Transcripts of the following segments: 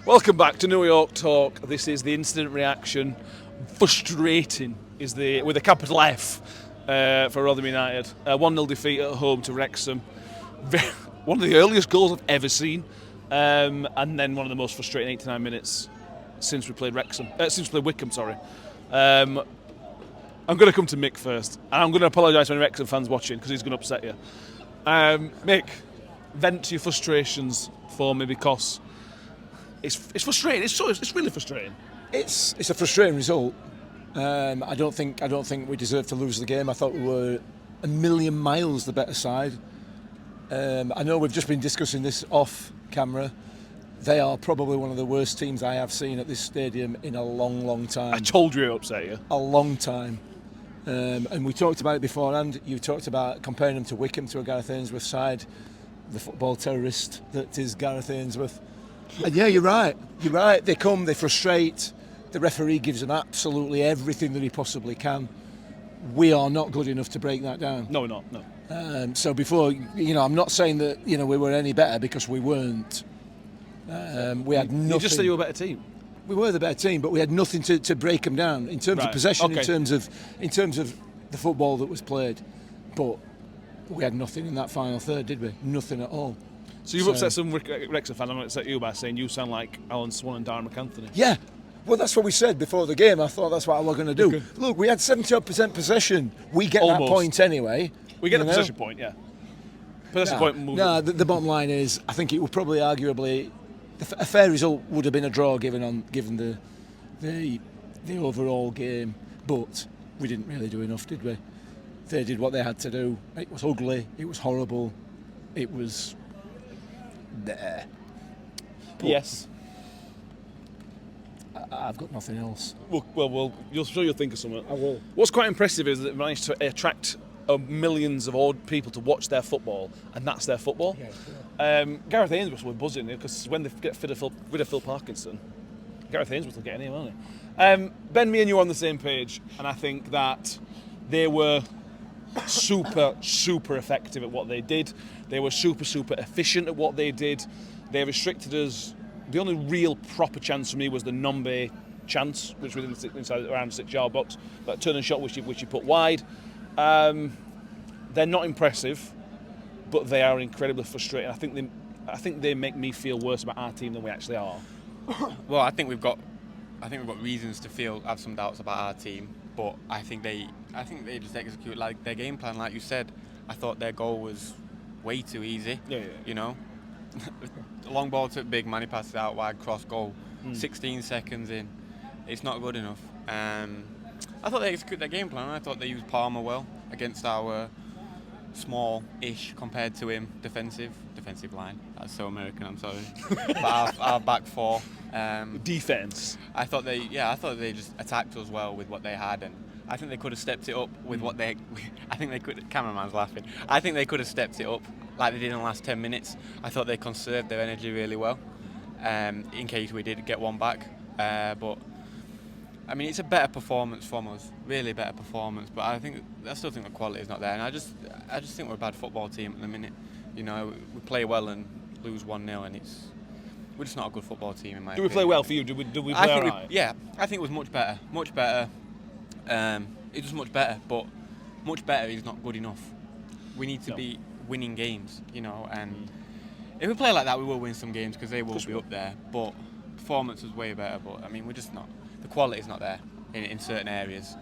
Welcome back to New York Talk. This is the instant reaction. Frustrating is the with a capital F for Rotherham United. 1-0 defeat at home to Wrexham. One of the earliest goals I've ever seen, and then one of the most frustrating 89 minutes since we played Wickham. Sorry. I'm going to come to Mick first, and I'm going to apologise to any Wrexham fans watching because he's going to upset you. Mick, vent your frustrations for me because it's frustrating. It's really frustrating. It's a frustrating result. I don't think we deserve to lose the game. I thought we were a million miles the better side. I know we've just been discussing this off camera. They are probably one of the worst teams I have seen at this stadium in a long time. I told you it would upset you. A long time. And we talked about it beforehand. You talked about comparing them to Wickham, to a Gareth Ainsworth side, the football terrorist that is Gareth Ainsworth. And yeah, you're right. They come, they frustrate. The referee gives them absolutely everything that he possibly can. We are not good enough to break that down. No, we're not. No. So before, I'm not saying that we were any better, because we weren't. We had nothing. You just said you were a better team. We were the better team, but we had nothing to break them down in terms of possession, okay. in terms of the football that was played. But we had nothing in that final third, did we? Nothing at all. So you've upset some Wrexham fans. I'm going to upset you by saying you sound like Alan Swan and Darren McAnthony. Yeah. Well, that's what we said before the game. I thought that's what we were going to do. Okay. Look, we had 70% possession. We get Almost. that point anyway. We get the possession point, yeah. Possession point. No, the bottom line is, I think it would probably arguably a fair result would have been a draw given the overall game, but we didn't really do enough, did we? They did what they had to do. It was ugly. It was horrible. It was there. Yes. I've got nothing else. Well, you'll think of something. I will. What's quite impressive is that they managed to attract millions of odd people to watch their football, and that's their football. Yeah, sure. Gareth Ainsworth were buzzing because when they get rid of Phil Parkinson, Gareth Ainsworth will get in here, won't he? Ben, me and you are on the same page, and I think that they were super effective at what they did. They were super efficient at what they did. They restricted us. The only real proper chance for me was the Nombe chance, which was inside around the 6-yard box, that turn and shot which he put wide. They're not impressive, but they are incredibly frustrating. I think they make me feel worse about our team than we actually are. Well, I think we've got reasons to have some doubts about our team, but I think they just execute like their game plan. Like you said, I thought their goal was way too easy. Yeah. Long ball to big, man, he passes out wide, cross goal. 16 seconds in, it's not good enough. I thought they executed their game plan. I thought they used Palmer well against our small-ish compared to him defensive line. That's so American, I'm sorry. But our back four. Defense. I thought they just attacked us well with what they had, and I think they could have stepped it up with what they. I think they could. Cameraman's laughing. I think they could have stepped it up like they did in the last 10 minutes. I thought they conserved their energy really well, in case we did get one back. But I mean, it's a better performance from us, really better performance. But I still think the quality is not there, and I just think we're a bad football team at the minute. We play well and lose 1-0, and we're just not a good football team in my opinion. Do we play well for you? Do we play all right? I think it was much better. It was much better, but much better is not good enough. We need to be winning games, and if we play like that, we will win some games because they will be up there. But performance was way better. But I mean, we're just not. The quality is not there in certain areas,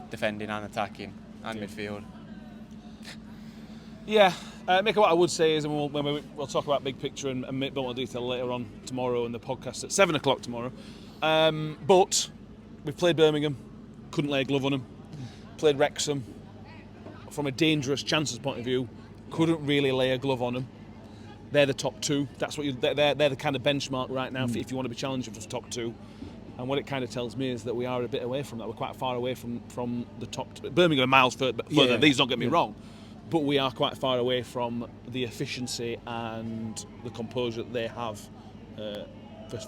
defending and attacking and midfield. Yeah, Mick, what I would say is, and we'll talk about big picture and a bit more detail later on tomorrow in the podcast at 7 o'clock tomorrow. But we've played Birmingham, couldn't lay a glove on them. Played Wrexham, from a dangerous chances point of view, couldn't really lay a glove on them. They're the top two. That's what they're the kind of benchmark right now if you want to be challenging for the top two. And what it kind of tells me is that we are a bit away from that. We're quite far away from the top. Birmingham are miles further. Yeah. These don't get me wrong. But we are quite far away from the efficiency and the composure that they have for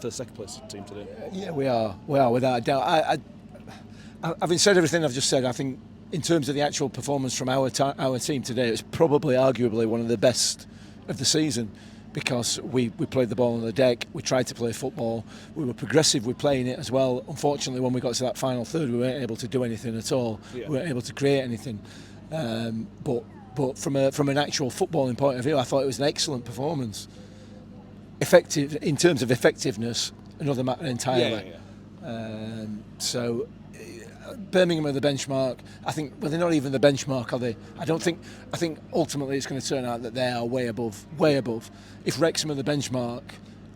the second place team today. Yeah, we are without a doubt. Having said everything I've just said, I think in terms of the actual performance from our team today, it's probably arguably one of the best of the season. because we played the ball on the deck, we tried to play football, we were progressive with playing it as well. Unfortunately, when we got to that final third, we weren't able to do anything at all. Yeah. We weren't able to create anything. But from an actual footballing point of view, I thought it was an excellent performance. Effective in terms of effectiveness, another matter entirely. So Birmingham are the benchmark. I think, well, they're not even the benchmark, are they? I think ultimately it's going to turn out that they are way above. If Wrexham are the benchmark,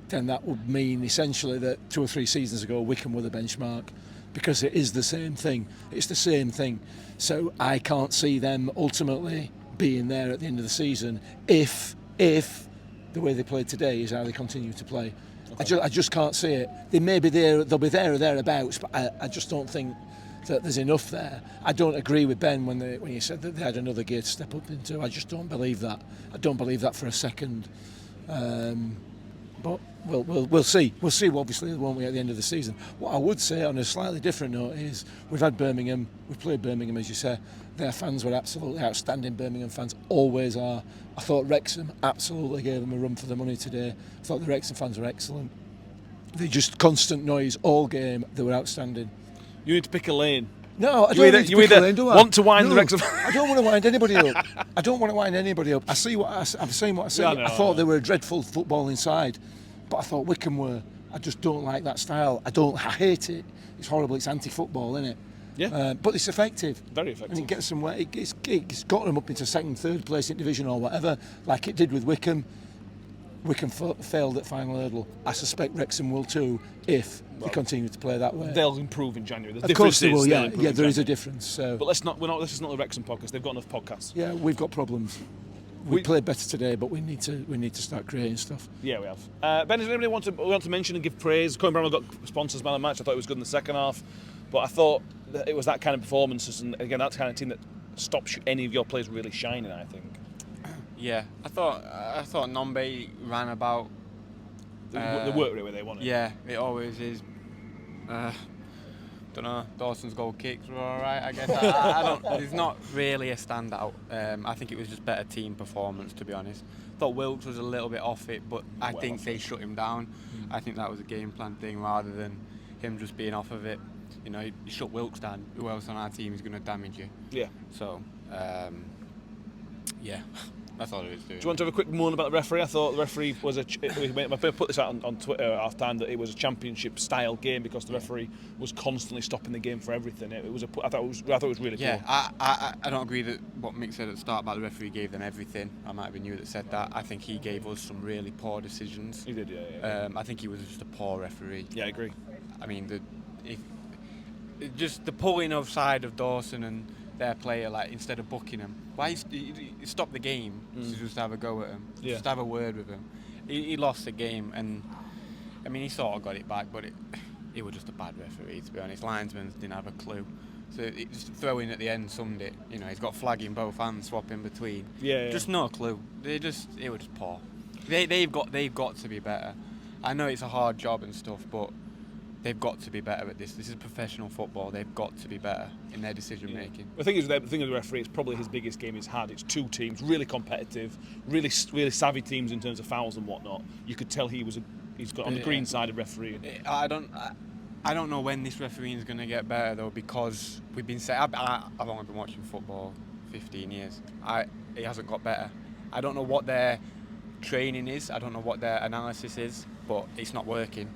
then that would mean essentially that 2 or 3 seasons ago Wickham were the benchmark, because it is the same thing. It's the same thing. So I can't see them ultimately being there at the end of the season if the way they played today is how they continue to play. Okay. I just can't see it. They may be there, they'll be there or thereabouts, but I just don't think that there's enough there. I don't agree with Ben when he said that they had another gear to step up into. I just don't believe that. I don't believe that for a second. But we'll see. We'll see, obviously, won't we, at the end of the season. What I would say on a slightly different note is we've had Birmingham, we've played Birmingham, as you say. Their fans were absolutely outstanding. Birmingham fans always are. I thought Wrexham absolutely gave them a run for the money today. I thought the Wrexham fans were excellent. They just constant noise all game. They were outstanding. You need to pick a lane. No, I don't need to pick a lane, do I? Want to wind the Wrexham? I don't want to wind anybody up. I don't want to wind anybody up. I'm saying what I say. Yeah, I thought they were a dreadful football inside, but I thought Wickham were. I just don't like that style. I hate it. It's horrible. It's anti-football, isn't it? Yeah. But it's effective. Very effective. And it gets them where it's got them up into second, third place in division or whatever, like it did with Wickham. Wickham failed at final hurdle. I suspect Wrexham will too if they continue to play that way. They'll improve in January. Of course they will. Yeah, there is a difference. So. But this is not the Wrexham podcast. They've got enough podcasts. Yeah, we've got problems. We played better today, but we need to start creating stuff. Yeah, we have. Ben, does anybody want to mention and give praise? Colin Brown got sponsors man of the match. I thought it was good in the second half, but I thought that it was that kind of performances, and again, that kind of team that stops any of your players really shining, I think. Yeah, I thought Nombe ran about. The work rate where they want it. Yeah, it always is. Don't know. Dawson's goal kicks were all right, I guess. I don't. It's not really a standout. I think it was just better team performance, to be honest. Thought Wilkes was a little bit off it, but I think they shut him down. I think that was a game plan thing rather than him just being off of it. You know, you shut Wilkes down. Who else on our team is going to damage you? Yeah. So, yeah. That's all it is doing. Do you want to have a quick moan about the referee? I thought the referee was I put this out on Twitter at half time that it was a championship style game because the referee was constantly stopping the game for everything. I thought it was really cool. I don't agree that what Mick said at the start about the referee gave them everything. I might have been you that said that. I think he gave us some really poor decisions. He did, yeah. I think he was just a poor referee. Yeah, I agree. I mean, just the pulling offside of Dawson and their player, like instead of booking him, why he stopped the game to just have a go at him, just have a word with him. He lost the game, and I mean he sort of got it back, but it was just a bad referee, to be honest. Linesmen didn't have a clue, so just throwing at the end summed it. You know, he's got flag in both hands, swapping between. Just no clue. It was just poor. They've got to be better. I know it's a hard job and stuff, but they've got to be better at this. This is professional football. They've got to be better in their decision making. The thing of the referee, it's probably his biggest game he's had. It's two teams, really competitive, really savvy teams in terms of fouls and whatnot. You could tell he's got on the green side of refereeing. I don't know when this refereeing is going to get better though, because we've been saying I've only been watching football 15 years. It hasn't got better. I don't know what their training is. I don't know what their analysis is, but it's not working.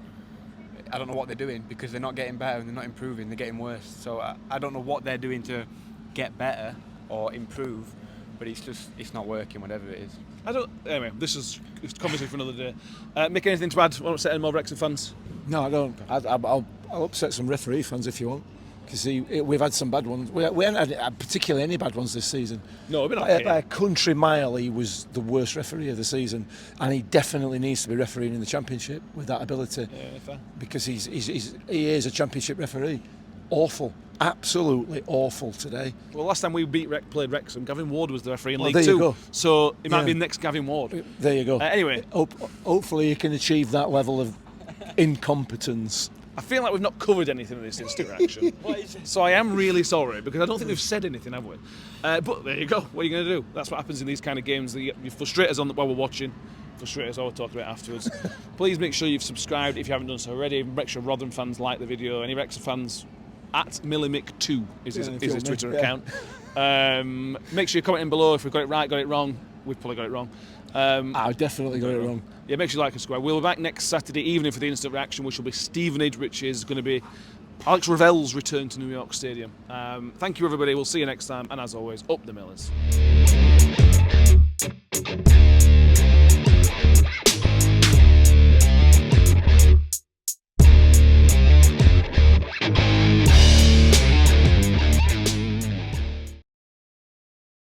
I don't know what they're doing because they're not getting better and they're not improving, they're getting worse. So I don't know what they're doing to get better or improve, but it's not working, whatever it is. Anyway, this is a conversation for another day. Mick, anything to add? Want to upset any more Wrexham fans? No, I don't. I'll upset some referee fans if you want. Because we've had some bad ones. We haven't had particularly any bad ones this season. No, we've been okay. By a country mile, he was the worst referee of the season, and he definitely needs to be refereeing in the Championship with that ability. Yeah, fair. Because he is a Championship referee. Awful, absolutely awful today. Well, last time we played Wrexham, Gavin Ward was the referee in League there 2. You go. So it might be the next Gavin Ward. There you go. Anyway, hopefully you can achieve that level of incompetence. I feel like we've not covered anything in this instant reaction. So I am really sorry, because I don't think we've said anything, have we? But there you go. What are you going to do? That's what happens in these kind of games. You frustrate us while we're watching. frustrated, so I'll talk about it afterwards. Please make sure you've subscribed if you haven't done so already. Wrexham Rotherham fans, like the video. Any Wrexham fans, at Millimick2 is his Twitter account. Make sure you comment in below if we've got it right, got it wrong. We've probably got it wrong. I definitely got it wrong. Yeah, make sure you like and subscribe. We'll be back next Saturday evening for the instant reaction, which will be Stevenage, which is going to be Alex Ravel's return to New York Stadium. Thank you, everybody. We'll see you next time. And as always, up the Millers.